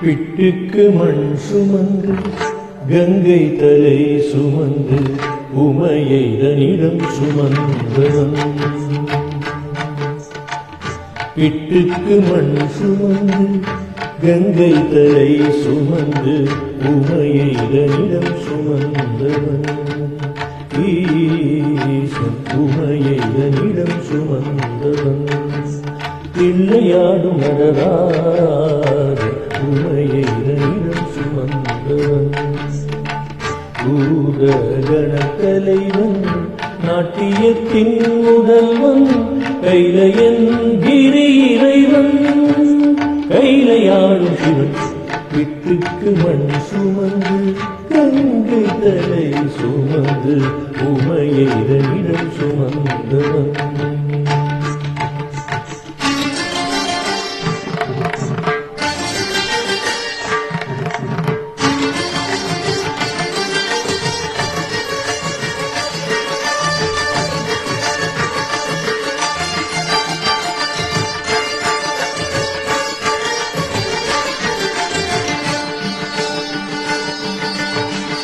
பிட்டுக்கு மண் சுமந்து கங்கை தலை சுமந்து உமையை தனிடம் சுமந்தவன். பிட்டுக்கு மண் சுமந்து கங்கை தலை சுமந்து உமையை தனிடம் சுமந்தவன். ஈசன் உமையை தனிடம் சுமந்தவன். பிள்ளையாடும் நடராஜ உமையை தனிடம் சுமந்தவன். பூதகணத்தலைவன் நாட்டியத்தின் முதல்வன் கைலையன் கிரி இறைவன். கைலையாடும் சிவன் பிட்டுக்கு மண் சுமந்து கங்கை தலை சுமந்து உமையை தனிடம் சுமந்தவன்.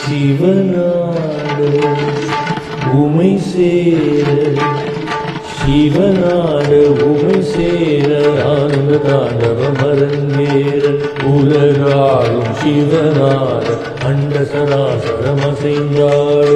சிவனாட உமை சேர சிவனாட உமை சேர ஆனந்த தாண்டவம் அரங்கேற உலகாடும் சிவனாட அண்ட சராசரம் அசைந்தாட.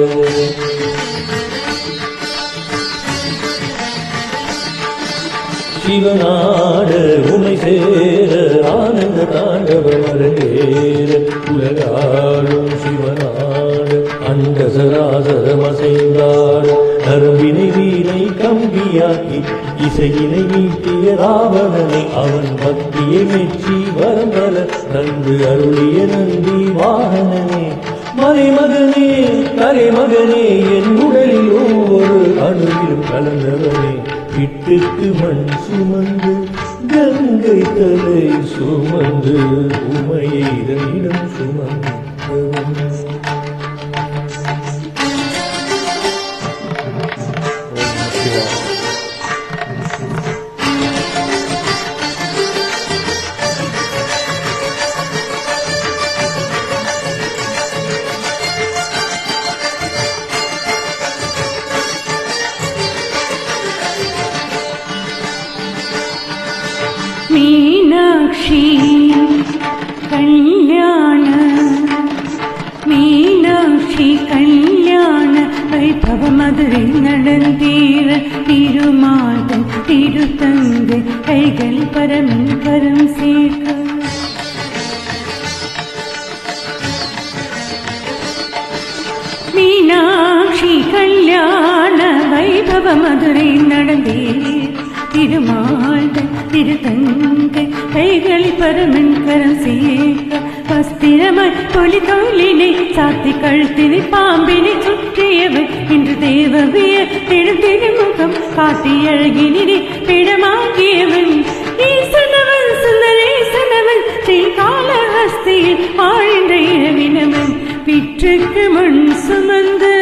சிவனாட உமை சேர ஆனந்த தாண்டவம் அரங்கேற உலகாடும் சிவனாட அண்ட சராசரம் அசைந்தாட. நரம்பினை வீணை கம்பியாக்கி இசையினை மீட்டிய ராவணனை அவன் பக்தியை மெச்சி வரம்பல நன்கு அருளிய நந்தி வாகனனே. மறைமகனே கரைமகனே என் உடலில் ஒவ்வொரு அணுவிலும் கலந்தவனே. பிட்டுக்கு மண் சுமந்து கங்கை தலை சுமந்து உமையை தனிடம் சுமந்தவன். மீனாட்சி கல்யாண மீனாட்சி கல்யாண வைபவ மதுரை நடந்தீர திருமாதம் திருத்தங்கு கைகள் பரமன் கரம் சேர்க்க. மீனாட்சி கல்யாண வைபவ மதுரை நடந்தீர திருமாதம் திருத்தங்கை கைகளி பரமன் கரம் சேர்க்க. வஸ்திரமாய் பொலி தோளினை சாத்தி கழுத்தினை பாம்பினை சுற்றியவன் இன்று தேவவிய திருமுகம் காட்டி அழகினை பிடமாக்கியவன். ஈசனவன் சுந்தரேசனவன் ஸ்ரீகாளஹஸ்தியில் ஆழ்ந்த இரவினவன். பிற்றுக்கு மண் சுமந்து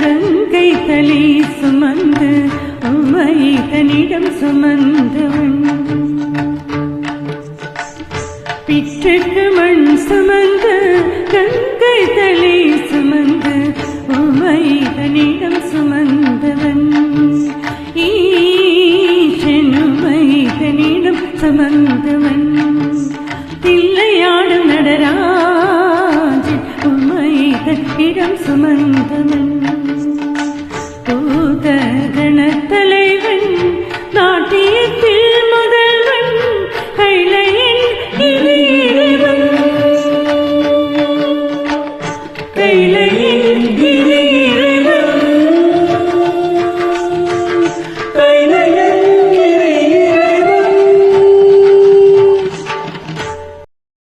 கங்கை தலை சுமந்து உமையை தனிடம் சுமந்தவன். பிற்றுக்கு மண் சுமந்து கங்கை தலை சுமந்து உமையை தனிடம் சுமந்தவன். ஈசன் உமையை தனிடம் சுமந்தவன். தில்லையாடும் நடராஜன் உமையை தனிடம் சுமந்தவன். பூதகணத்தலைவன் நாட்டி